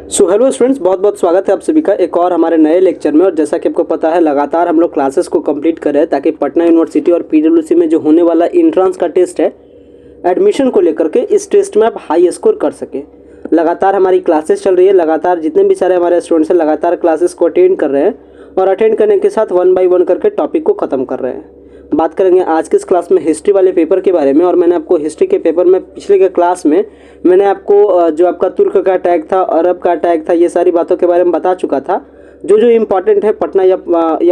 Hello students, बहुत बहुत स्वागत है आप सभी का एक और हमारे नए लेक्चर में। और जैसा कि आपको पता है, लगातार हम लोग क्लासेस को कंप्लीट कर रहे हैं ताकि पटना यूनिवर्सिटी और पीडब्ल्यूसी में जो होने वाला इंट्रांस का टेस्ट है, एडमिशन को लेकर के, इस टेस्ट में आप हाई स्कोर कर सकें। लगातार हमारी क्लासेस चल रही है, लगातार जितने भी सारे हमारे स्टूडेंट्स हैं लगातार क्लासेस को अटेंड कर रहे हैं और अटेंड करने के साथ 1 बाय 1 करके टॉपिक को ख़त्म कर रहे हैं। बात करेंगे आज के इस क्लास में हिस्ट्री वाले पेपर के बारे में। और मैंने आपको हिस्ट्री के पेपर में पिछले के क्लास में मैंने आपको जो आपका तुर्क का अटैक था, अरब का अटैक था, ये सारी बातों के बारे में बता चुका था। जो जो इम्पॉर्टेंट है पटना या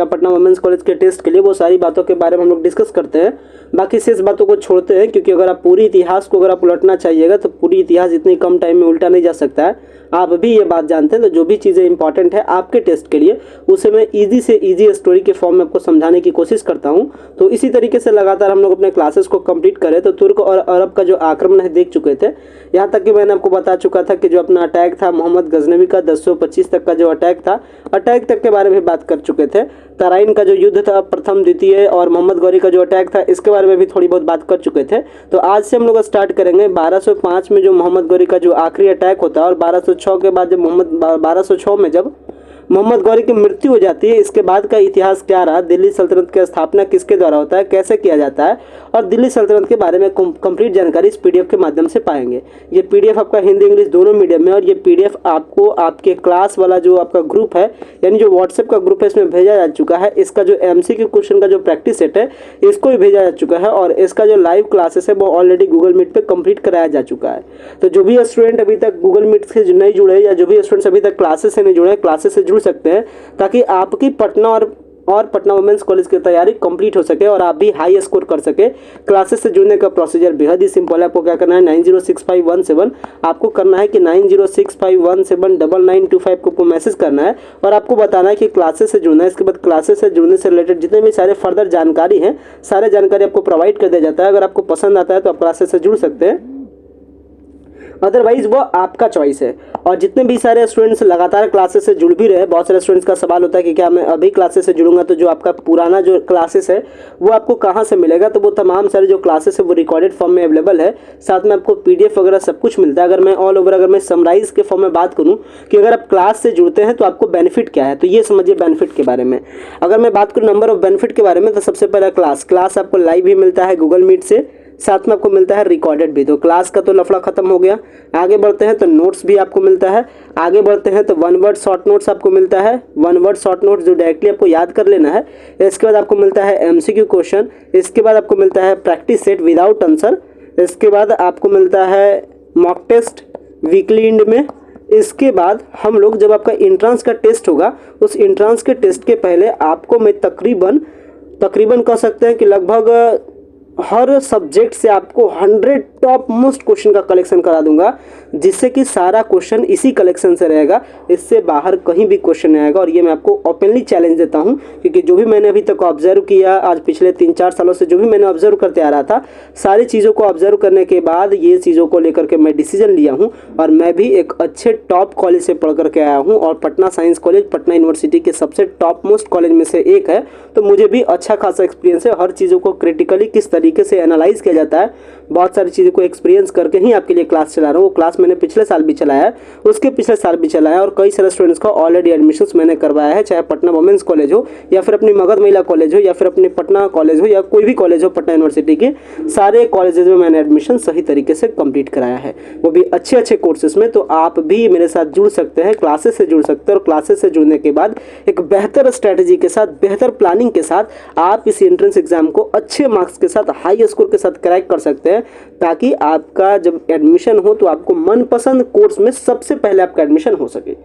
पटना वुमेंस कॉलेज के टेस्ट के लिए, वो सारी बातों के बारे में हम लोग डिस्कस करते हैं। बाकी शेष बातों को छोड़ते हैं, क्योंकि अगर आप पूरी इतिहास को अगर आप उलटना चाहिएगा तो पूरी इतिहास इतनी कम टाइम में उल्टा नहीं जा सकता है। आप भी ये बात जानते हैं। तो जो भी चीज़ें इंपॉर्टेंट है आपके टेस्ट के लिए, उसे मैं ईजी से ईजी स्टोरी के फॉर्म में आपको समझाने की कोशिश करता हूँ। तो इसी तरीके से लगातार हम लोग अपने क्लासेस को कंप्लीट करें। तो तुर्क और अरब का जो आक्रमण है देख चुके थे, यहाँ तक कि मैंने आपको बता चुका था कि जो अपना अटैक था मोहम्मद गजनवी का 1025 तक का जो अटैक था, अटैक तक के बारे में बात कर चुके थे। तराइन का जो युद्ध था प्रथम द्वितीय, और मोहम्मद गौरी का जो अटैक था, इसके बारे में भी थोड़ी बहुत बात कर चुके थे। तो आज से हम लोग स्टार्ट करेंगे 1205 में जो मोहम्मद गौरी का जो आखिरी अटैक होता है, और 1206 के बाद जब 1206 में जब मोहम्मद गौरी की मृत्यु हो जाती है, इसके बाद का इतिहास क्या रहा, दिल्ली सल्तनत की स्थापना किसके द्वारा होता है, कैसे किया जाता है, और दिल्ली सल्तनत के बारे में कंप्लीट जानकारी इस पीडीएफ के माध्यम से पाएंगे। ये पीडीएफ आपका हिंदी इंग्लिश दोनों मीडियम में, और ये पीडीएफ आपको आपके क्लास वाला जो आपका ग्रुप है, यानी जो व्हाट्सएप का ग्रुप है, इसमें भेजा जा चुका है। इसका जो एमसीक्यू क्वेश्चन का जो प्रैक्टिस सेट है, इसको भी भेजा जा चुका है, और इसका जो लाइव क्लासेस है वो ऑलरेडी गूगल मीट पे कंप्लीट कराया जा चुका है। तो जो भी स्टूडेंट अभी तक गूगल मीट से नहीं जुड़े, या जो भी स्टूडेंट्स अभी तक क्लासेस से नहीं जुड़े, क्लासेस से जुड़ सकते हैं, ताकि आपकी पटना और पटना वुमेंस कॉलेज की तैयारी कंप्लीट हो सके और आप भी हाई स्कोर कर सके। क्लासेस से जुड़ने का प्रोसीजर बेहद ही सिंपल है। आपको क्या करना है, 906517 आपको करना है कि 9065179925 को मैसेज करना है, और आपको बताना है कि क्लासेस से जुड़ना है। इसके बाद क्लासेस से जुड़ने से रिलेटेड जितने भी सारे फर्दर जानकारी हैं, सारे जानकारी आपको प्रोवाइड कर दिया जाता है। अगर आपको पसंद आता है तो आप क्लासेस से जुड़ सकते हैं, अदरवाइज वो आपका चॉइस है। और जितने भी सारे स्टूडेंट्स लगातार क्लासेस से जुड़ भी रहे हैं, बहुत सारे स्टूडेंट्स का सवाल होता है कि क्या मैं अभी क्लासेस से जुड़ूंगा तो जो आपका पुराना जो क्लासेस है वो आपको कहाँ से मिलेगा। तो वो तमाम सारे जो क्लासेस है वो रिकॉर्डेड फॉर्म में अवेलेबल है, साथ में आपको पीडीएफ वगैरह सब कुछ मिलता है। अगर मैं ऑल ओवर अगर मैं समराइज के फॉर्म में बात करूँ कि अगर आप क्लास से जुड़ते हैं तो आपको बेनिफिट क्या है, तो ये समझिए बेनिफिट के बारे में। अगर मैं बात करूँ नंबर ऑफ बेनिफिट के बारे में, तो सबसे पहला क्लास आपको लाइव भी मिलता है गूगल मीट से, साथ में आपको मिलता है रिकॉर्डेड भी। तो क्लास का तो लफड़ा खत्म हो गया। आगे बढ़ते हैं तो नोट्स भी आपको मिलता है। आगे बढ़ते हैं तो 1 वर्ड शॉर्ट नोट्स आपको मिलता है, 1 वर्ड शॉर्ट नोट्स जो डायरेक्टली आपको याद कर लेना है। इसके बाद आपको मिलता है एमसीक्यू क्वेश्चन। इसके बाद आपको मिलता है प्रैक्टिस सेट विदाउट आंसर। इसके बाद आपको मिलता है मॉक टेस्ट वीकली एंड में। इसके बाद हम लोग जब आपका इंट्रांस का टेस्ट होगा, उस इंट्रांस के टेस्ट के पहले आपको मैं तकरीबन कह सकते हैं कि लगभग हर सब्जेक्ट से आपको 100 टॉप मोस्ट क्वेश्चन का कलेक्शन करा दूंगा, जिससे कि सारा क्वेश्चन इसी कलेक्शन से रहेगा, इससे बाहर कहीं भी क्वेश्चन नहीं आएगा। और ये मैं आपको ओपनली चैलेंज देता हूं, क्योंकि जो भी मैंने अभी तक ऑब्जर्व किया, आज पिछले 3-4 सालों से जो भी मैंने ऑब्जर्व करते आ रहा था, सारी चीज़ों को ऑब्जर्व करने के बाद ये चीज़ों को लेकर के मैं डिसीजन लिया हूँ। और मैं भी एक अच्छे टॉप कॉलेज से पढ़ करके आया हूँ, और Patna science college Patna university के सबसे टॉप मोस्ट कॉलेज में से एक है। तो मुझे भी अच्छा खासा एक्सपीरियंस है। हर चीज़ों को क्रिटिकली किस तरीके से एनालाइज किया जाता है, बहुत सारी चीज़ों को एक्सपीरियंस करके ही आपके लिए क्लास चला रहा हूँ। वो क्लास मैंने पिछले साल भी चलाया है, उसके पिछले साल भी चलाया है, और कई सारे स्टूडेंट्स का ऑलरेडी एडमिशन्स मैंने करवाया है, चाहे पटना वुमेंस कॉलेज हो, या फिर अपनी मगध महिला कॉलेज हो, या फिर अपनी पटना कॉलेज हो, या कोई भी कॉलेज हो पटना यूनिवर्सिटी के। सारे कॉलेजेस में मैंने एडमिशन सही तरीके से कंप्लीट कराया है, वो भी अच्छे अच्छे कोर्सेज में। तो आप भी मेरे साथ जुड़ सकते हैं, क्लासेस से जुड़ सकते हैं, और क्लासेस से जुड़ने के बाद एक बेहतर स्ट्रैटेजी के साथ, बेहतर प्लानिंग के साथ आप इस एंट्रेंस एग्जाम को अच्छे मार्क्स के साथ, हाई स्कोर के साथ क्रैक कर सकते हैं, ताकि आपका जब एडमिशन हो तो आपको मनपसंद कोर्स में सबसे पहले आपका एडमिशन हो सके।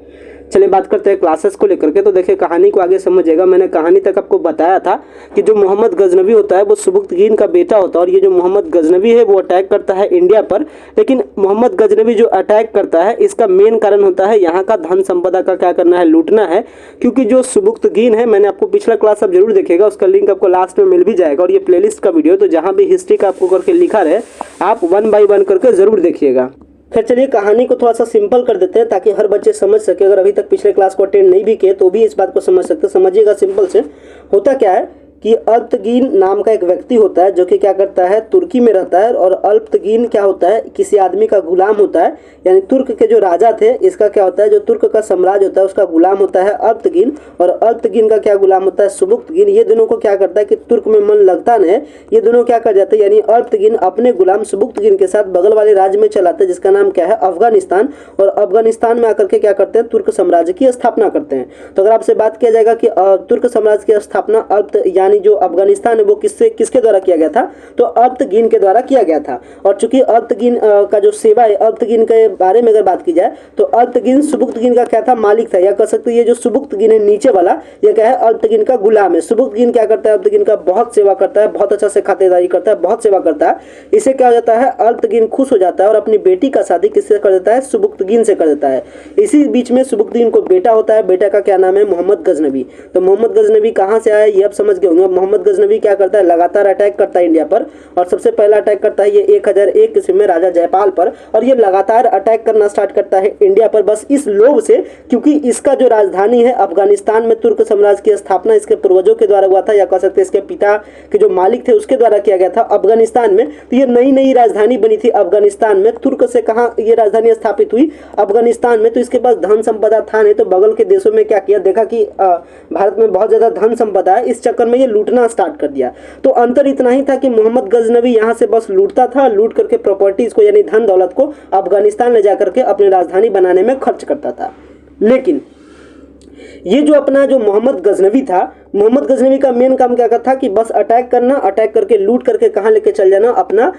चलिए बात करते हैं क्लासेस को लेकर के। तो देखिए कहानी को आगे समझिएगा। मैंने कहानी तक आपको बताया था कि जो मोहम्मद गजनवी होता है वो सुबुक्तगीन का बेटा होता है, और ये जो मोहम्मद गजनवी है वो अटैक करता है इंडिया पर। लेकिन मोहम्मद गजनवी जो अटैक करता है, इसका मेन कारण होता है यहाँ का धन संपदा का क्या करना है, लूटना है। क्योंकि जो सुबुक्तगीन है, मैंने आपको पिछला क्लास आप जरूर देखिएगा, उसका लिंक आपको लास्ट में मिल भी जाएगा, और ये प्लेलिस्ट का वीडियो, तो जहाँ भी हिस्ट्री का आपको करके लिखा रहे, आप 1 बाय 1 करके जरूर देखिएगा। खैर चलिए कहानी को थोड़ा सा सिंपल कर देते हैं, ताकि हर बच्चे समझ सके। अगर अभी तक पिछले क्लास को अटेंड नहीं भी किए तो भी इस बात को समझ सकते। समझिएगा सिंपल से। होता क्या है कि अल्पतगीन नाम का एक व्यक्ति होता है जो कि क्या करता है, तुर्की में रहता है। और अल्पतगीन क्या होता है, किसी आदमी का गुलाम होता है, यानी तुर्क के जो राजा थे इसका क्या होता है, जो तुर्क का साम्राज्य होता है उसका गुलाम होता है अल्पतगीन। और अल्पतगीन का क्या गुलाम होता है, सुबुक्तगीन। ये दोनों को क्या करता है कि तुर्क में मन लगता नहीं, ये दोनों क्या कर जाते हैं, यानी अल्पतगीन अपने गुलाम सुबुक्तगीन के साथ बगल वाले राज्य में चलाते हैं जिसका नाम क्या है, अफगानिस्तान। और अफगानिस्तान में आकर के क्या करते हैं, तुर्क साम्राज्य की स्थापना करते हैं। तो अगर आपसे बात किया जाएगा कि तुर्क साम्राज्य की स्थापना यानी जो अफगानिस्तान है वो किसके द्वारा किया गया था, तो अल्पतगीन के द्वारा किया गया था। और चूंकि अल्पतगीन का जो सेवा है, अल्पतगीन के बारे में अगर बात की जाए तो अल्पतगीन सुबुक्तगीन का क्या था, मालिक था, या कह सकते ये जो सुबुक्तगीन है नीचे वाला, ये क्या है, अल्पतगीन का गुलाम है। सुबुक्तगीन क्या करता है, अल्पतगीन का बहुत सेवा करता है, बहुत अच्छा से खातिरदारी करता है, बहुत सेवा करता है। इससे क्या हो जाता है, अल्पतगीन खुश हो जाता है और अपनी बेटी का शादी किससे कर देता है, सुबुक्तगीन से कर देता है। इसी बीच में सुबुक्तगीन को बेटा होता है, बेटा का क्या नाम है, मोहम्मद गजनवी। तो मोहम्मद गजनवी कहाँ से आया ये आप समझ गए होंगे। मोहम्मद गजनवी क्या करता है, लगातार अटैक करता है इंडिया पर। और सबसे पहला अटैक करता है ये 1001 ईस्वी में राजा जयपाल पर। और ये लगातार अटैक करना स्टार्ट करता है इंडिया पर, बस इस लोभ से, क्योंकि इसका जो राजधानी है अफगानिस्तान में तुर्क साम्राज्य की स्थापना इसके पूर्वजों के द्वारा हुआ था, या कह सकते हैं इसके पिता के जो मालिक थे उसके द्वारा किया गया था अफगानिस्तान में। तो ये नई नई राजधानी बनी थी अफगानिस्तान में। तुर्क से कहाँ ये राजधानी स्थापित हुई, अफगानिस्तान में। तो इसके पास धन संपदा था नहीं, तो बगल के देशों में क्या किया, देखा कि भारत में बहुत ज्यादा धन संपदा है, इस चक्कर में ये लूटना स्टार्ट कर दिया। तो अंतर इतना ही था कि मोहम्मद गजनवी यहाँ से बस लूटता था, लूट करके प्रॉपर्टीज को यानी धन दौलत को अफगानिस्तान ले जाकर के अपनी राजधानी बनाने में खर्च करता था। लेकिन ये जो अपना जो मोहम्मद गजनवी था, मोहम्मद गजनवी का मेन काम क्या था कि बस अटैक करना, अटैक करके लूट करके कहाँ लेके चल जाना, अपना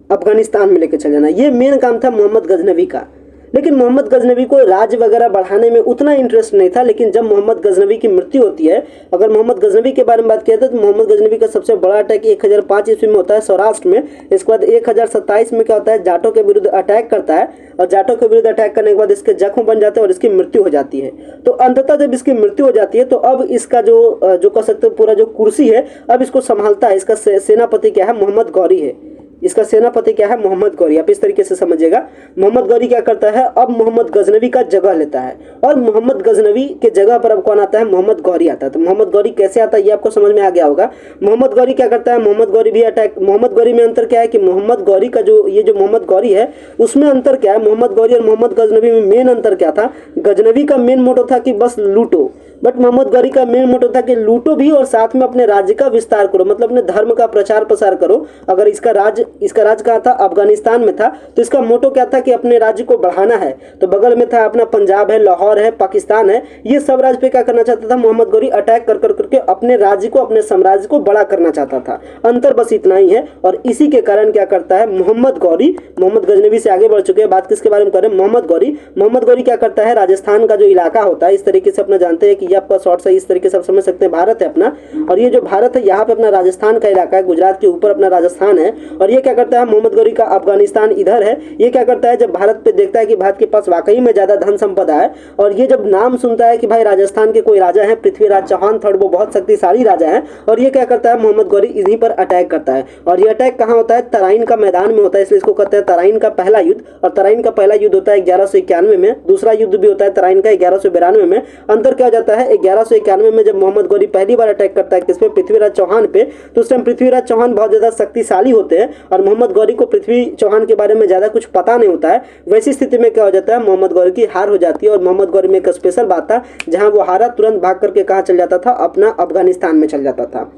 अफगानिस्तान में लेके चल जाना। ये मेन काम था मोहम्मद गजनवी का। लेकिन मोहम्मद गजनवी को राज्य वगैरह बढ़ाने में उतना इंटरेस्ट नहीं था। लेकिन जब मोहम्मद गजनवी की मृत्यु होती है, अगर मोहम्मद गजनवी के बारे में बात किया तो मोहम्मद गजनवी का सबसे बड़ा अटैक 1005 ईस्वी में होता है सौराष्ट्र में। इसके बाद 1027 में क्या होता है, जाटों के विरुद्ध अटैक करता है। और जाटों के विरुद्ध अटैक करने के बाद इसके जख्म बन जाते हैं और इसकी मृत्यु हो जाती है। तो अंततः जब इसकी मृत्यु हो जाती है तो अब इसका जो कह सकते हो पूरा जो कुर्सी है अब इसको संभालता है, इसका सेनापति क्या है, मोहम्मद गौरी है। इसका सेनापति क्या है, मोहम्मद गौरी। आप इस तरीके से समझिएगा। मोहम्मद गौरी क्या करता है, अब मोहम्मद गजनवी का जगह लेता है। और मोहम्मद गजनवी के जगह पर अब कौन आता है, मोहम्मद गौरी आता है। तो मोहम्मद गौरी कैसे आता है ये आपको समझ में आ गया होगा। मोहम्मद गौरी क्या करता है, मोहम्मद गौरी भी अटैक, मोहम्मद गौरी में अंतर क्या है कि मोहम्मद गौरी का जो ये जो मोहम्मद गौरी है उसमें अंतर क्या है, मोहम्मद गौरी और मोहम्मद गजनवी में मेन अंतर क्या था। गजनवी का मेन मोटो था कि बस लूटो, बट मोहम्मद गौरी का मेन मोटो था कि लूटो भी और साथ में अपने राज्य का विस्तार करो, मतलब अपने धर्म का प्रचार प्रसार करो। अगर इसका राज कहाँ था, अफगानिस्तान में था, तो इसका मोटो क्या था कि अपने राज्य को बढ़ाना है। तो बगल में था अपना पंजाब है, लाहौर है, पाकिस्तान है, ये सब राज्य पे क्या करना चाहता था मोहम्मद गौरी, अटैक कर करके अपने राज्य को, अपने साम्राज्य को बड़ा करना चाहता था। अंतर बस इतना ही है। और इसी के कारण क्या करता है मोहम्मद गौरी, मोहम्मद गजनवी से आगे बढ़ चुके हैं, बात किसके बारे में करें, मोहम्मद गौरी। मोहम्मद गौरी क्या करता है, राजस्थान का जो इलाका होता है, इस तरीके से अपना जानते हैं कि ये आपका शॉर्ट से इस तरीके से आप समझ सकते हैं, भारत है अपना, और ये जो भारत है यहाँ पे अपना राजस्थान का इलाका है, गुजरात के ऊपर अपना राजस्थान है। और ये क्या करता है मोहम्मद गौरी का, अफगानिस्तान इधर है, ये क्या करता है जब भारत पे देखता है कि भारत के पास वाकई में ज्यादा धन संपदा है, और ये जब नाम सुनता है कि भाई राजस्थान के कोई राजा है पृथ्वीराज चौहान थर्ड, वो बहुत शक्तिशाली राजा है, और ये क्या करता है मोहम्मद गौरी इन्हीं पर अटैक करता है। और ये अटैक कहाँ होता है, तराइन का मैदान में होता है, इसलिए इसको कहते हैं तराइन का पहला युद्ध। और तराइन का पहला युद्ध होता है 1191 में, दूसरा युद्ध भी होता है तराइन का 1192 में। अंतर क्या हो जाता है, 1191 में जब मोहम्मद गौरी पहली बार अटैक करता है किस पे, पृथ्वीराज चौहान पे, तो उस टाइम पृथ्वीराज चौहान बहुत ज्यादा शक्तिशाली होते हैं और मोहम्मद गौरी को पृथ्वी चौहान के बारे में ज्यादा कुछ पता नहीं होता है। वैसी स्थिति में क्या हो जाता है, मोहम्मद गौरी की हार हो जाती है। और मोहम्मद गौरी में एक स्पेशल बात था, जहां वो हारा तुरंत भाग करके कहाँ चल जाता था, अपना अफगानिस्तान में चल जाता था।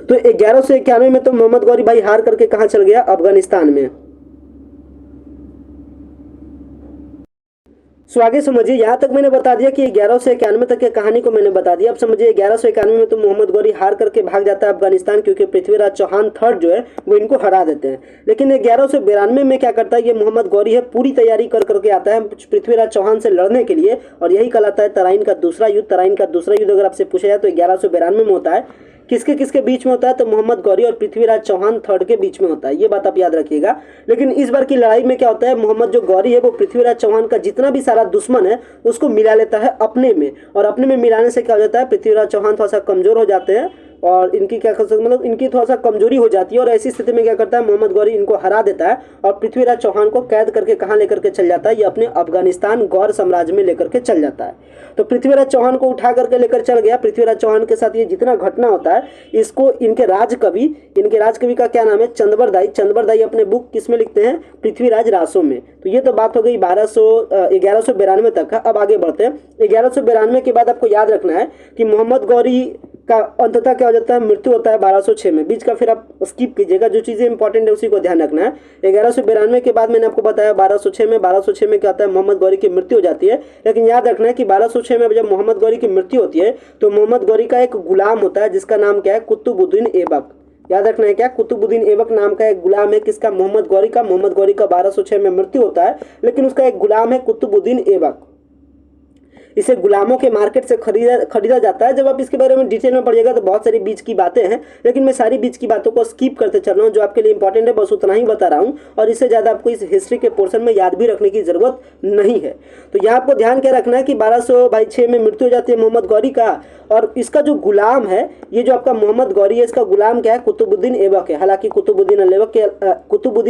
तो 1191 में तो मोहम्मद गौरी भाई हार करके कहाँ चल गया, अफगानिस्तान में। सो आगे समझिए, यहाँ तक मैंने बता दिया कि 1191 तक की कहानी को मैंने बता दिया। अब समझिए 1191 में तो मोहम्मद गौरी हार करके भाग जाता है अफगानिस्तान, क्योंकि पृथ्वीराज चौहान थर्ड जो है वो इनको हरा देते हैं। लेकिन 1192 में क्या करता है ये मोहम्मद गौरी है, पूरी तैयारी कर करके आता है पृथ्वीराज चौहान से लड़ने के लिए, और यही कहलाता है तराइन का दूसरा युद्ध। तराइन का दूसरा युद्ध अगर आपसे पूछा जाए तो 1192 में होता है। किसके किसके बीच में होता है, तो मोहम्मद गौरी और पृथ्वीराज चौहान थर्ड के बीच में होता है, ये बात आप याद रखिएगा। लेकिन इस बार की लड़ाई में क्या होता है, मोहम्मद जो गौरी है वो पृथ्वीराज चौहान का जितना भी सारा दुश्मन है उसको मिला लेता है अपने में, और अपने में मिलाने से क्या हो जाता है, पृथ्वीराज चौहान थोड़ा सा कमजोर हो जाते हैं। और इनकी क्या कर सकते मतलब इनकी थोड़ा सा कमजोरी हो जाती है। और ऐसी स्थिति में क्या करता है मोहम्मद गौरी इनको हरा देता है और पृथ्वीराज चौहान को कैद करके कहाँ लेकर के चल जाता है, ये अपने अफगानिस्तान गौर साम्राज्य में लेकर के चल जाता है। तो पृथ्वीराज चौहान को उठा करके लेकर चल गया। पृथ्वीराज चौहान के साथ ये जितना घटना होता है इसको इनके राजकवि का क्या नाम है, चंदबरदाई अपने बुक किस में लिखते हैं, पृथ्वीराज रासो में। तो ये तो बात हो गई 1192 तक का। अब आगे बढ़ते हैं। 1192 के बाद आपको याद रखना है कि मोहम्मद गौरी का अंततः क्या हो जाता है, मृत्यु होता है 1206 में। बीच का फिर आप स्किप कीजिएगा, जो चीज़ें इंपॉर्टेंट है उसी को ध्यान रखना है। 1192 के बाद मैंने आपको बताया 1206 में क्या होता है, मोहम्मद गौरी की मृत्यु हो जाती है। लेकिन याद रखना है कि 1206 में जब मोहम्मद गौरी की मृत्यु होती है तो मोहम्मद गौरी का एक गुलाम होता है जिसका नाम क्या है, कुतुबुद्दीन ऐबक। याद रखना है क्या, कुतुबुद्दीन ऐबक नाम का एक गुलाम है किसका, मोहम्मद गौरी का। मोहम्मद गौरी का 1206 में मृत्यु होता है, लेकिन उसका एक गुलाम है कुतुबुद्दीन ऐबक। इसे गुलामों के मार्केट से खरीदा जाता है। जब आप इसके बारे में डिटेल में पढ़िएगा तो बहुत सारी बीच की बातें हैं, लेकिन मैं सारी बीच की बातों को स्किप करते चल रहा हूँ। जो आपके लिए इंपॉर्टेंट है बस उतना ही बता रहा हूँ, और इससे ज़्यादा आपको इस हिस्ट्री के पोर्शन में याद भी रखने की जरूरत नहीं है। तो यहाँ आपको ध्यान क्या रखना है कि 1206 में मृत्यु हो जाती है मोहम्मद गौरी का, और इसका जो गुलाम है, ये जो आपका मोहम्मद गौरी है, इसका गुलाम क्या है, कुतुबुद्दीन ऐबक है। हालांकि कुतुबुद्दीन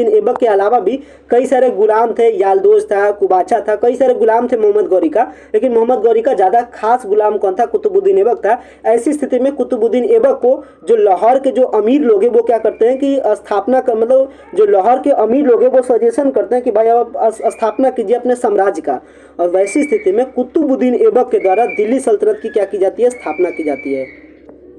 ऐबक के अलावा भी कई सारे गुलाम थे, यालदोज था, कुबाचा था, कई सारे गुलाम थे मोहम्मद गौरी का, लेकिन मोहम्मद गौरी का ज़्यादा खास गुलाम कौन था, कुतुबुद्दीन ऐबक था। ऐसी स्थिति में कुतुबुद्दीन ऐबक को जो लाहौर के जो अमीर लोग हैं वो क्या करते हैं कि स्थापना कर, मतलब जो लाहौर के अमीर लोग हैं वो सजेशन करते हैं कि भाई आप स्थापना कीजिए अपने साम्राज्य का। और वैसी स्थिति में कुतुबुद्दीन ऐबक के द्वारा दिल्ली सल्तनत की क्या की जाती है, स्थापना की जाती है।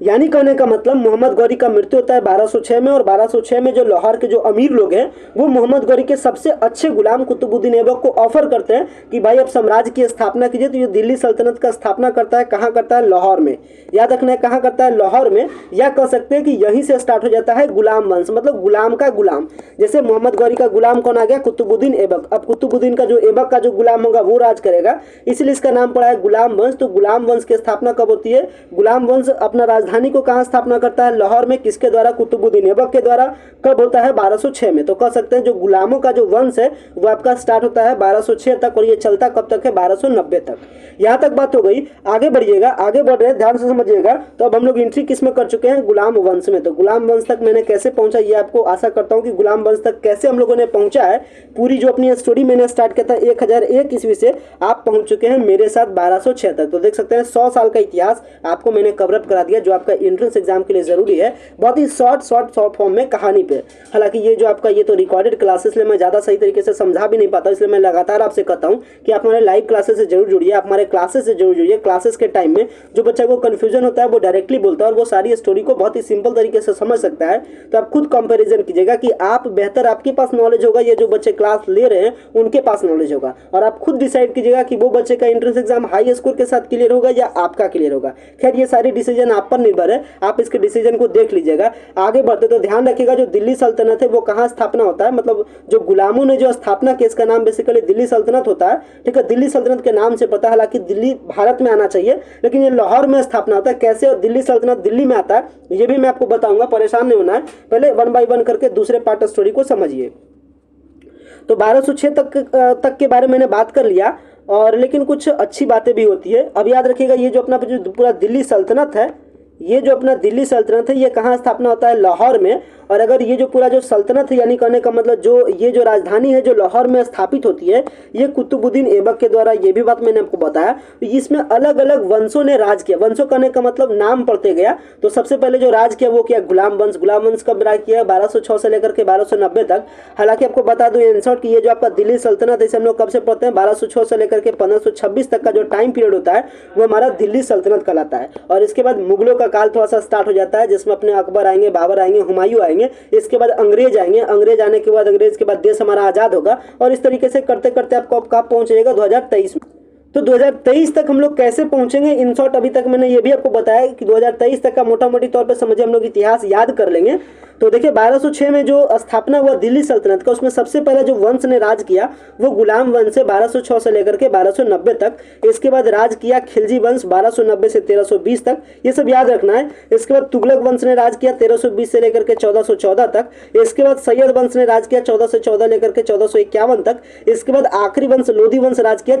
यानी कहने का मतलब मोहम्मद गौरी का मृत्यु होता है 1206 में, और 1206 में जो लाहौर के जो अमीर लोग हैं वो मोहम्मद गौरी के सबसे अच्छे गुलाम कुतुबुद्दीन ऐबक को ऑफर करते हैं कि भाई आप साम्राज्य की स्थापना कीजिए। तो ये दिल्ली सल्तनत का स्थापना करता है, कहाँ करता है, लाहौर में। याद रखना है कहाँ करता है, लाहौर में। या कह सकते हैं कि यहीं से स्टार्ट हो जाता है गुलाम वंश, मतलब गुलाम का गुलाम। जैसे मोहम्मद गौरी का गुलाम कौन आ गया, कुतुबुद्दीन ऐबक। अब कुतुबुद्दीन का जो ऐबक का जो गुलाम होगा वो राज करेगा, इसलिए इसका नाम पड़ा है गुलाम वंश। तो गुलाम वंश की स्थापना कब होती है, गुलाम वंश अपना राजधानी को कहाँ स्थापना करता है, लाहौर में। किसके द्वारा, कुतुबुद्दीन ऐबक के द्वारा। कब होता है, 1206 में। तो कह सकते हैं जो गुलामों का जो वंश है वो आपका स्टार्ट होता है 1206 तक, और ये चलता कब तक है, 1290 तक। यहाँ तक बात हो गई। आगे बढ़िएगा, आगे बढ़ रहे हैं, ध्यान से समझिएगा। तो अब हम लोग एंट्री किस में कर चुके हैं, गुलाम वंश में। तो गुलाम वंश तक मैंने कैसे पहुंचा, ये आपको आशा करता हूँ कि गुलाम वंश तक कैसे हम लोगों ने पहुंचा है, पूरी जो अपनी स्टोरी मैंने स्टार्ट किया था 1001 ईस्वी से, आप पहुंच चुके हैं मेरे साथ 1206 तक। तो देख सकते हैं 100 साल का इतिहास आपको मैंने कवर अप करा दिया, जो आपका एंट्रेंस एग्जाम के लिए जरूरी है। बहुत ही शॉर्ट फॉर्म में कहानी पे। हालांकि ये जो आपका ये तो रिकॉर्डेड क्लासेस, इसलिए मैं ज़्यादा सही तरीके से समझा भी नहीं पाता, इसलिए मैं लगातार आपसे कहता हूँ कि आप हमारे लाइव क्लासेस से जरूर जुड़िए, आप हमारे क्लासेस से जरूर जुड़िए। क्लासेस के टाइम में जो बच्चा को कन्फ्यूजन होता है वो डायरेक्टली बोलता है और वो सारी स्टोरी को बहुत ही सिंपल तरीके से समझ सकता है। तो आप खुद कंपेरिजन कीजिएगा कि आप बेहतर, आपके पास नॉलेज होगा, ये जो बच्चे क्लास ले रहे हैं उनके पास नॉलेज होगा, और आप खुद डिसाइड कीजिएगा कि वो बच्चे का एंट्रेंस एग्जाम हाई स्कोर के साथ क्लियर होगा या आपका क्लियर होगा। खैर ये सारी डिसीजन आप पर निर्भर है, आप इसके डिसीजन को देख लीजिएगा। आगे बढ़ते तो ध्यान रखिएगा जो दिल्ली सल्तनत है वो कहाँ स्थापना होता है, मतलब जो गुलामों ने जो स्थापना की इसका नाम बेसिकली दिल्ली सल्तनत होता है। ठीक है, दिल्ली सल्तनत के नाम से पता है, हालांकि दिल्ली भारत में आना चाहिए, लेकिन ये लाहौर में स्थापना होता है। कैसे और दिल्ली सल्तनत दिल्ली में आता है ये भी मैं आपको बताऊंगा, परेशान नहीं होना है। पहले 1 बाय 1 करके दूसरे पार्ट स्टोरी को समझिए। तो 1206 तक के बारे में मैंने बात कर लिया, और लेकिन कुछ अच्छी बातें भी होती है। अब याद रखिएगा ये जो अपना जो पूरा दिल्ली सल्तनत है, ये जो अपना दिल्ली सल्तनत है ये कहाँ स्थापना होता है, लाहौर में। और अगर ये जो पूरा जो सल्तनत है, यानी कहने का मतलब जो ये जो राजधानी है जो लाहौर में स्थापित होती है, ये कुतुबुद्दीन ऐबक के द्वारा, ये भी बात मैंने आपको बताया। तो इसमें अलग अलग वंशों ने राज किया। वंशों कहने का मतलब नाम पढ़ते गया। तो सबसे पहले जो राज किया वो किया गुलाम वंश। गुलाम वंश कब राज किया, 1206 से लेकर के 1290 तक। हालांकि आपको बता दूं इंसर्ट कि ये जो आपका दिल्ली सल्तनत है इसे हम लोग कब से पढ़ते हैं, 1206 से लेकर के 1526 तक का जो टाइम पीरियड होता है वो हमारा दिल्ली सल्तनत कहलाता है। और इसके बाद मुगलों का काल थोड़ा सा स्टार्ट हो जाता है, जिसमें अपने अकबर आएंगे, बाबर आएंगे, हुमायूं आएंगे। इसके बाद अंग्रेज आएंगे, अंग्रेज आने के बाद अंग्रेज के बाद देश हमारा आज़ाद होगा। और इस तरीके से करते करते आपको कब पहुंच जाएगा, 2023 में। तो 2023 तक हम लोग कैसे पहुंचेंगे, इन शॉर्ट अभी तक मैंने ये भी आपको बताया कि 2023 तक का मोटा मोटी तौर पे समझे हम लोग इतिहास याद कर लेंगे। तो देखिए 1206 में जो स्थापना हुआ दिल्ली सल्तनत का, उसमें सबसे पहले जो वंश ने राज किया वो गुलाम वंश है 1206 से लेकर के 1290 तक। इसके बाद राज किया खिलजी वंश 1290 से 1320 तक, ये सब याद रखना है। इसके बाद तुगलक वंश ने राज किया 1320 से लेकर के 1414 तक। इसके बाद सैयद वंश ने राज किया 14 से 14 लेकर के 1451 तक। इसके बाद आखिरी वंश लोधी वंश राज किया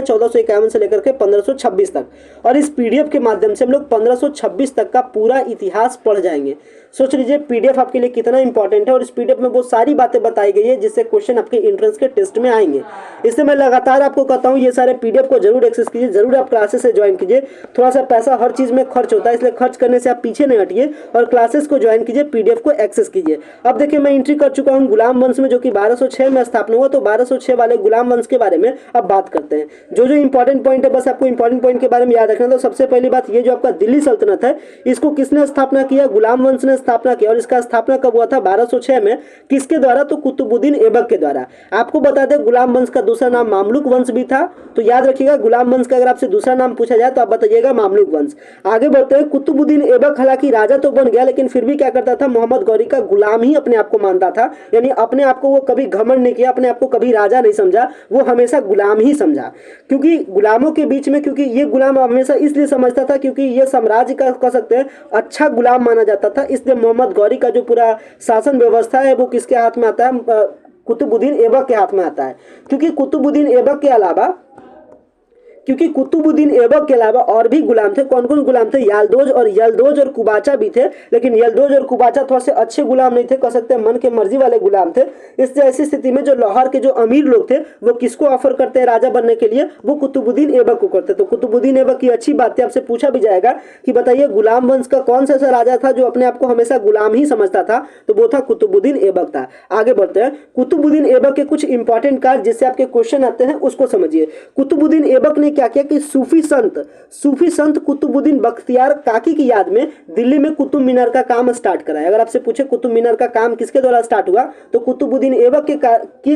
1451 से लेकर के 1526 तक। और इस पीडीएफ के माध्यम से हम लोग 1526 तक का पूरा इतिहास पढ़ जाएंगे। सोच लीजिए पीडीएफ आपके लिए कितना इंपॉर्टेंट है, और इस पीडीएफ में वो सारी बातें बताई गई है जिससे क्वेश्चन आपके एंट्रेंस के टेस्ट में आएंगे। इससे मैं लगातार आपको कहता हूँ ये सारे पीडीएफ को जरूर एक्सेस कीजिए, जरूर आप क्लासेस से ज्वाइन कीजिए। थोड़ा सा पैसा हर चीज में खर्च होता है, इसलिए खर्च करने से आप पीछे नहीं हटिए और क्लासेस को ज्वाइन कीजिए, पीडीएफ को एक्सेस कीजिए। अब देखिए मैं एंट्री कर चुका हूँ गुलाम वंश में, जो कि 1206 में स्थापना हुआ। तो 1206 वाले गुलाम वंश के बारे में अब बात करते हैं। जो जो इंपॉर्टेंट पॉइंट है बस आपको इंपॉर्टेंट पॉइंट के बारे में याद रखना। तो सबसे पहली बात, ये जो आपका दिल्ली सल्तनत है इसको किसने स्थापना किया? गुलाम वंश ने स्थापना किया। और इसका स्थापना कब हुआ था? 1206 में। किसके द्वारा? तो कुतुबुद्दीन ऐबक के द्वारा। आपको बता दें गुलाम वंश का दूसरा नाम मामलुक वंश भी था, तो याद रखिएगा गुलाम वंश का अगर आपसे दूसरा नाम पूछा जाए तो आप बताइएगा मामलुक वंश। आगे बढ़ते हैं। कुतुबुद्दीन ऐबक हालांकि राजा तो बन गया, लेकिन फिर भी क्या करता था? मोहम्मद गौरी का गुलाम ही अपने आप को मानता था। यानी अपने आप को वो कभी घमंड नहीं किया, अपने आप को कभी राजा नहीं समझा, वो हमेशा गुलाम ही समझा। क्योंकि गुलामों के बीच में, क्योंकि ये गुलाम हमेशा इसलिए समझता था क्योंकि ये साम्राज्य का कह सकते हैं अच्छा गुलाम माना जाता था, इसलिए मोहम्मद गौरी का जो पूरा शासन व्यवस्था है वो किसके हाथ में आता है? कुतुबुद्दीन ऐबक के हाथ में आता है। क्योंकि कुतुबुद्दीन ऐबक के अलावा और भी गुलाम थे। कौन कौन गुलाम थे? यलदोज और कुबाचा भी थे, लेकिन यलदोज और कुबाचा थोड़ा से अच्छे गुलाम नहीं थे, कह सकते हैं मन के मर्जी वाले गुलाम थे। इस ऐसी स्थिति में जो लाहौर के जो अमीर लोग थे वो किसको ऑफर करते हैं राजा बनने के लिए? वो कुतुबुद्दीन ऐबक को करते। तो कुतुबुद्दीन ऐबक की अच्छी बात है, आपसे पूछा भी जाएगा कि बताइए गुलाम वंश का कौन सा ऐसा राजा था जो अपने आप को हमेशा गुलाम ही समझता था? तो वो था कुतुबुद्दीन ऐबक था। आगे बढ़ते हैं। कुतुबुद्दीन ऐबक के कुछ इंपॉर्टेंट कार्य जिससे आपके क्वेश्चन आते हैं उसको समझिए। कुतुबुद्दीन ऐबक ने क्या किया कि सूफी संत कुतुबुद्दीन बख्तियार काकी की याद में दिल्ली में कुतुब मीनार का काम स्टार्ट कराया। अगर आपसे पूछे कुतुब मीनार का काम किसके द्वारा स्टार्ट हुआ, तो कुतुबुद्दीन ऐबक के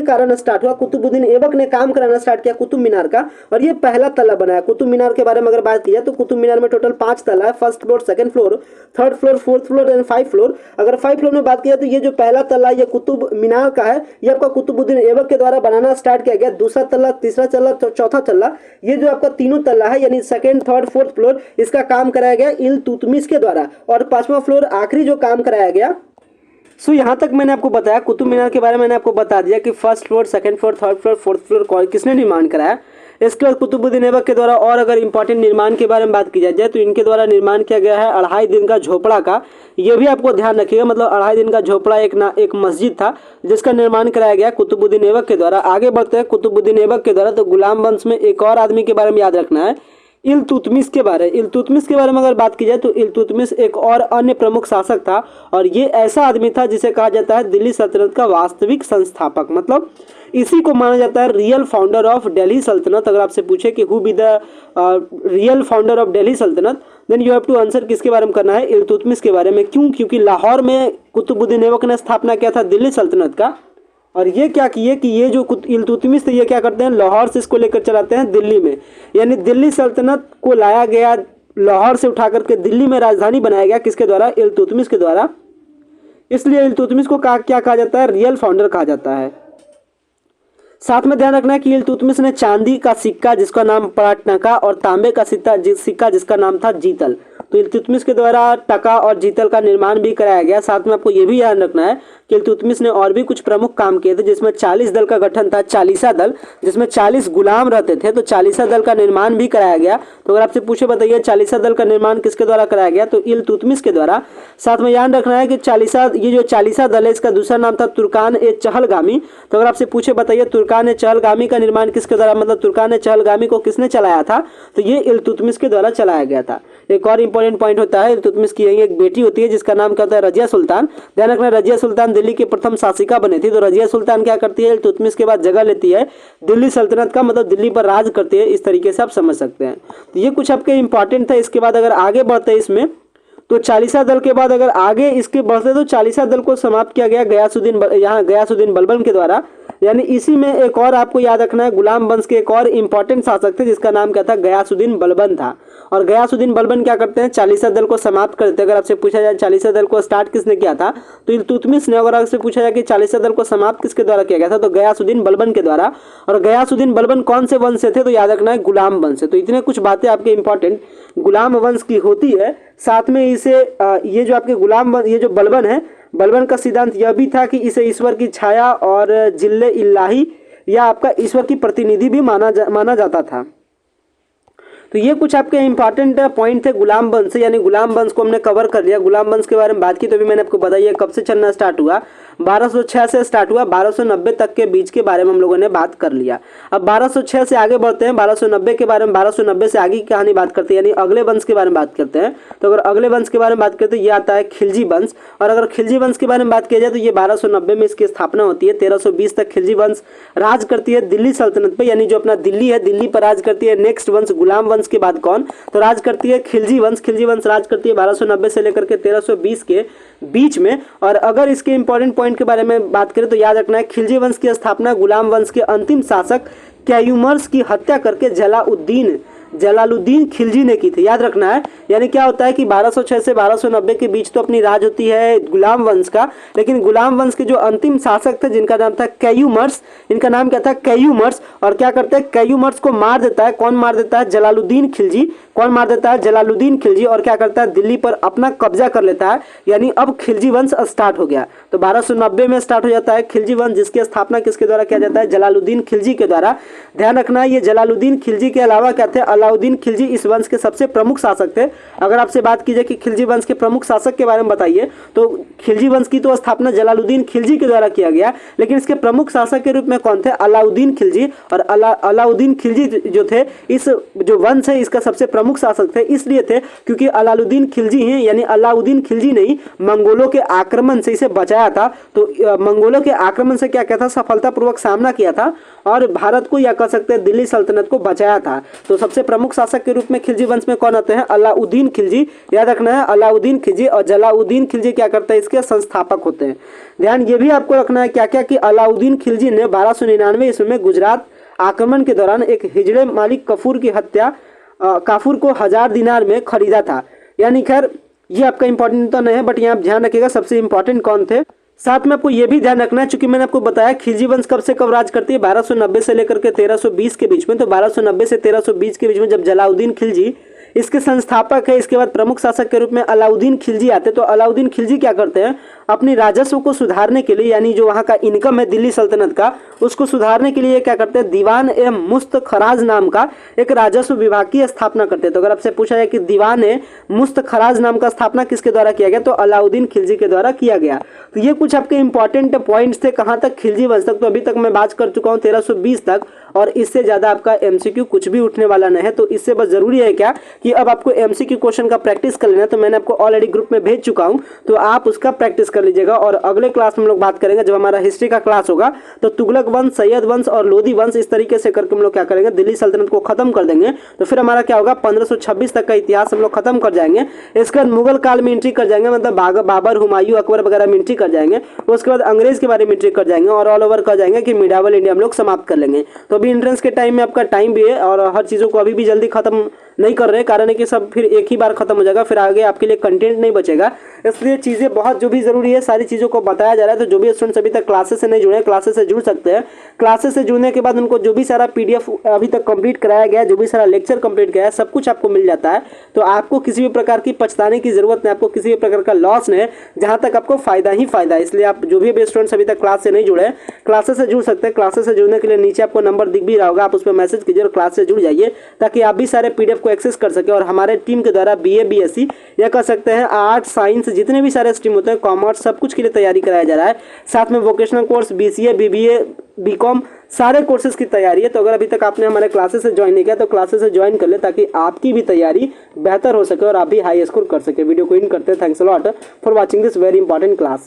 कारण स्टार्ट हुआ। कुतुबुद्दीन ऐबक ने काम कराना स्टार्ट किया कुतुब मीनार का, और ये पहला तल्ला बनाया। कुतुब मीनार के बारे में अगर बात की जाए तो कुतुब मीनार में टोटल 5 तल्ला है। First floor, second floor, third floor, fourth floor and 5 floor. अगर 5 फ्लोर में बात की जाए तो ये जो पहला तल्ला ये कुतुब मीनार का है, ये आपका कुतुबुद्दीन ऐबक के द्वारा बनाना स्टार्ट किया गया। दूसरा तल्ला, तीसरा तल्ला, चौथा तल्ला, ये जो आपका तीनों तल्ला है यानी सेकंड, थर्ड, फोर्थ फ्लोर, इसका काम कराया गया इल्तुतमिश के द्वारा। और 5वां फ्लोर आखिरी जो काम कराया गया। सो यहाँ तक मैंने आपको बताया कुतुब मीनार के बारे में, मैंने आपको बता दिया कि first floor, second floor, third floor, fourth floor किसने निर्माण कराया। इसके बाद कुतुबुद्दीन ऐबक के द्वारा और अगर इंपॉर्टेंट निर्माण के बारे में बात की जाए तो इनके द्वारा निर्माण किया गया है 2.5 दिन का झोपड़ा का। ये भी आपको ध्यान रखिएगा, मतलब 2.5 दिन का झोपड़ा एक मस्जिद था जिसका निर्माण कराया गया कुतुबुद्दीन ऐबक के द्वारा। आगे बढ़ते हैं कुतुबुद्दीन ऐबक के द्वारा। तो गुलाम वंश में एक और आदमी के बारे में याद रखना है, इल्तुतमिश के बारे में अगर बात की जाए तो इल्तुतमिश एक और अन्य प्रमुख शासक था, और ये ऐसा आदमी था जिसे कहा जाता है दिल्ली सल्तनत का वास्तविक संस्थापक। मतलब इसी को माना जाता है रियल फाउंडर ऑफ दिल्ली सल्तनत। अगर आपसे पूछे कि who be the real founder of Delhi sultanate, then you have to answer किसके बारे में करना है? इल्तुतमिश के बारे में। क्यों? क्योंकि लाहौर में कुतुबुद्दीन ऐबक ने स्थापना किया था दिल्ली सल्तनत का, और ये क्या किए कि ये जो इल्तुतमिश थे ये क्या करते हैं? लाहौर से इसको लेकर चलाते हैं दिल्ली में। यानी दिल्ली सल्तनत को लाया गया, लाहौर से उठा करके दिल्ली में राजधानी बनाया गया। किसके द्वारा? इल्तुतमिश के द्वारा। इसलिए इल्तुतमिश को क्या कहा जाता है? रियल फाउंडर कहा जाता है। साथ में ध्यान रखना है कि इल्तुतमिश ने चांदी का सिक्का जिसका नाम पड़ा टका, और तांबे का सिक्का जिसका नाम था जीतल, तो इल्तुतमिश के द्वारा टका और जीतल का निर्माण भी कराया गया। साथ में आपको यह भी ध्यान रखना है कि इल्तुतमिश ने और भी कुछ प्रमुख काम किए थे, जिसमें 40 दल का गठन था, चालीसा दल, जिसमें 40 गुलाम रहते थे। तो चालीसा दल का निर्माण भी कराया गया। तो अगर आपसे पूछे बताइए चालीसा दल का निर्माण किसके द्वारा कराया गया, तो इल्तुतमिश के द्वारा। साथ में याद रखना है कि ये जो चालीसा दल है इसका दूसरा नाम था तुर्कान ए चहलगामी। तो अगर आपसे पूछे बताइए तुर्कान ए चहलगामी का निर्माण किसके द्वारा, मतलब तुर्कान ए चहलगामी को किसने चलाया था, तो ये इल्तुतमिश के द्वारा चलाया गया था। एक और इंपॉर्टेंट पॉइंट होता है, इल्तुतमिश की एक बेटी होती है जिसका नाम क्या होता है? रजिया सुल्तान। ध्यान रखना, रजिया सुल्तान दिल्ली की प्रथम शासिका बनी थी। तो रजिया सुल्तान क्या करती है? इल्तुतमिश के बाद जगह लेती है दिल्ली सल्तनत का, मतलब दिल्ली पर राज करती है। इस तरीके से आप समझ सकते हैं। तो ये कुछ आपके इंपॉर्टेंट था। इसके बाद अगर आगे बढ़ते हैं इसमें, तो चालीसा दल के बाद अगर आगे इसके बढ़ते तो चालीसा दल को समाप्त किया गया गयासुद्दीन बलबन के द्वारा। यानी इसी में एक और आपको याद रखना है, गुलाम वंश के एक और इंपॉर्टेंट शासक थे जिसका नाम क्या था, गयासुद्दीन बलबन था। और गयासुद्दीन बलबन क्या करते हैं, चालीसा दल को समाप्त करते हैं। अगर आपसे पूछा जाए चालीसा दल को स्टार्ट किसने किया था तो इल्तुतमिश ने। अगर आपसे पूछा जाए कि चालीसा दल को समाप्त किसके द्वारा किया गया था तो गयासुद्दीन बलबन के द्वारा। और गयासुद्दीन बलबन कौन से वंश से थे तो याद रखना है गुलाम वंश से। तो इतने कुछ बातें आपके इंपॉर्टेंट गुलाम वंश की होती है। साथ में इसे ये जो आपके गुलाम ये जो बलबन है, बलबन का सिद्धांत यह भी था कि इसे ईश्वर की छाया और जिल्ले इलाही या आपका ईश्वर की प्रतिनिधि भी माना जाता था। तो ये कुछ आपके इंपॉर्टेंट पॉइंट थे गुलाम वंश से, यानी गुलाम वंश को हमने कवर कर लिया। गुलाम वंश के बारे में बात की तो अभी मैंने आपको बताया कब से चलना स्टार्ट हुआ, 1206 से स्टार्ट हुआ, 1290 तक के बीच के बारे में हम लोगों ने बात कर लिया। अब 1206 से आगे बढ़ते हैं, 1290 के बारे में, 1290 से आगे की कहानी बात करते हैं, यानी अगले वंश के बारे में बात करते हैं। तो अगर अगले वंश के बारे में बात करते हैं, ये आता है खिलजी वंश। और अगर खिलजी वंश के बारे में बात किया जाए तो ये 1290 में इसकी स्थापना होती है। 1320 तक खिलजी वंश राज करती है दिल्ली सल्तनत पे, यानी जो अपना दिल्ली है, दिल्ली पर राज करती है। नेक्स्ट वंश गुलाम वंश के बाद कौन तो राज करती है, खिलजी वंश। खिलजी वंश राज करती है 1290 से लेकर के 1320 के बीच में। और अगर इसके इंपॉर्टेंट पॉइंट के बारे में बात करें तो याद रखना है, खिलजी वंश की स्थापना गुलाम वंश के अंतिम शासक कैयूमर्स की हत्या करके जलालुद्दीन खिलजी ने की थी। याद रखना है, यानी क्या होता है कि 1206 से 1290 के बीच तो अपनी राज होती है गुलाम वंश का, लेकिन गुलाम वंश के जो अंतिम शासक थे जिनका नाम था कैयूमर्स, इनका नाम क्या था, कैयूमर्स। और क्या करते हैं, कैयूमर्स को मार देता है। कौन मार देता है, जलालुद्दीन खिलजी। कौन मार देता है, जलालुद्दीन खिलजी। और क्या करता है, दिल्ली पर अपना कब्जा कर लेता है, यानी अब खिलजी वंश स्टार्ट हो गया। तो 1290 में स्टार्ट हो जाता है खिलजी वंश, जिसकी स्थापना किसके द्वारा किया जाता है, जलालुद्दीन खिलजी के द्वारा। ध्यान रखना है, ये जलालुद्दीन खिलजी के अलावा क्या थे, अलाउद्दीन खिलजी इस वंश के सबसे प्रमुख शासक थे। अगर आपसे बात की जाए कि खिलजी वंश के प्रमुख शासक के बारे में बताइए तो खिलजी वंश की तो स्थापना जलालुद्दीन खिलजी के द्वारा किया गया, लेकिन इसके प्रमुख शासक के रूप में कौन थे, अलाउद्दीन खिलजी। और अलाउद्दीन खिलजी जो थे, इस जो वंश है इसका सबसे प्रमुख शासक थे। इसलिए थे क्योंकि अलाउद्दीन खिलजी हैं, यानी अलाउद्दीन खिलजी ने ही मंगोलों के आक्रमण से इसे बचाया था। तो मंगोलों के आक्रमण से क्या था, सफलतापूर्वक सामना किया था और भारत को या कह सकते हैं दिल्ली सल्तनत को बचाया था। तो सबसे प्रमुख शासक के रूप में खिलजी वंश में कौन आते हैं, अलाउद्दीन खिलजी। याद रखना है, अलाउद्दीन खिलजी। और जलालुद्दीन खिलजी क्या करते हैं, इसके संस्थापक होते हैं। ध्यान ये भी आपको रखना है क्या क्या कि अलाउद्दीन खिलजी ने 1299 ईस्वी में गुजरात आक्रमण के दौरान एक हिजड़े मालिक काफूर को 1000 दिनार में खरीदा था। यानी खैर ये आपका इंपॉर्टेंट तो नहीं है, बट यहाँ ध्यान रखिएगा सबसे इंपॉर्टेंट कौन थे। साथ में आपको ये भी ध्यान रखना है, चूंकि मैंने आपको बताया खिलजी वंश कब से कब राज करती है, 1290 से लेकर के 1320 के बीच में। तो 1290 से 1320 के बीच में जब जलालुद्दीन खिलजी इसके संस्थापक है, इसके बाद प्रमुख शासक के रूप में अलाउद्दीन खिलजी आते। तो अलाउद्दीन खिलजी क्या करते हैं, अपनी राजस्व को सुधारने के लिए, यानी जो वहाँ का इनकम है दिल्ली सल्तनत का, उसको सुधारने के लिए क्या करते हैं, दीवान ए मुस्त खराज नाम का एक राजस्व विभाग की स्थापना करते हैं। तो अगर आपसे पूछा जाए कि दीवान ए मुस्त खराज नाम का स्थापना किसके द्वारा किया गया, तो अलाउद्दीन खिलजी के द्वारा किया गया। तो ये कुछ आपके इंपॉर्टेंट पॉइंट्स थे कहाँ तक, खिलजी वंश तक। तो अभी तक मैं बात कर चुका हूँ 1320 तक, और इससे ज्यादा आपका एमसीक्यू कुछ भी उठने वाला नहीं है। तो इससे बस जरूरी है क्या कि अब आपको एमसीक्यू क्वेश्चन का प्रैक्टिस कर लेना है। तो मैंने आपको ऑलरेडी ग्रुप में भेज चुका हूं, तो आप उसका प्रैक्टिस कर लीजिएगा। और अगले क्लास में हम लोग बात करेंगे, जब हमारा हिस्ट्री का क्लास होगा तो तुगलक वंश, सैयद वंश और लोधी वंश, इस तरीके से करके हम लोग क्या करेंगे, दिल्ली सल्तनत को खत्म कर देंगे। तो फिर हमारा क्या होगा, 1526 तक का इतिहास हम लोग खत्म कर जाएंगे। इसके बाद मुगल काल में एंट्री कर जाएंगे, मतलब बाबर, हुमायूं, अकबर वगैरह में एंट्री कर जाएंगे। उसके बाद अंग्रेज के बारे में एंट्री कर जाएंगे और ऑल ओवर कर जाएंगे कि मिडावल इंडिया हम लोग समाप्त कर लेंगे। तो अभी एंट्रेंस के टाइम में आपका टाइम भी है और हर चीज़ों को अभी भी जल्दी खत्म नहीं कर रहे, कारण है कि सब फिर एक ही बार खत्म हो जाएगा, फिर आगे आपके लिए कंटेंट नहीं बचेगा। इसलिए चीज़ें बहुत जो भी जरूरी है सारी चीज़ों को बताया जा रहा है। तो जो भी स्टूडेंट्स अभी तक क्लासेस से नहीं जुड़े हैं, क्लासेस से जुड़ सकते हैं। क्लासेस से जुड़ने के बाद उनको जो भी सारा पीडीएफ अभी तक कंप्लीट कराया गया है, जो भी सारा लेक्चर कंप्लीट किया है, सब कुछ आपको मिल जाता है। तो आपको किसी भी प्रकार की पछताने की जरूरत नहीं, आपको किसी भी प्रकार का लॉस नहीं है, जहाँ तक आपको फायदा ही फायदा है। इसलिए आप जो भी स्टूडेंट्स अभी तक क्लास से नहीं जुड़े हैं, क्लासेस से जुड़ सकते हैं। क्लासेस से जुड़ने के लिए नीचे आपको नंबर दिख भी रहा होगा, आप उस पर मैसेज कीजिए और क्लास से जुड़ जाइए, ताकि आप भी सारे पीडीएफ को एक्सेस कर सके। और हमारे टीम के द्वारा बीए, बीएससी या कह सकते हैं आर्ट, साइंस, जितने भी सारे स्ट्रीम होते हैं, कॉमर्स, सब कुछ के लिए तैयारी कराया जा रहा है। साथ में vocational course, BCA, BBA, BCom, सारे कोर्सेज की तैयारी है। तो अगर अभी तक आपने हमारे क्लासेस से ज्वाइन नहीं किया तो क्लासेस से ज्वाइन कर ले, ताकि आपकी भी तैयारी बेहतर हो सके और आप भी हाई स्कोर कर सके। वीडियो को इन करते हैं। Thanks a lot for watching this very important class.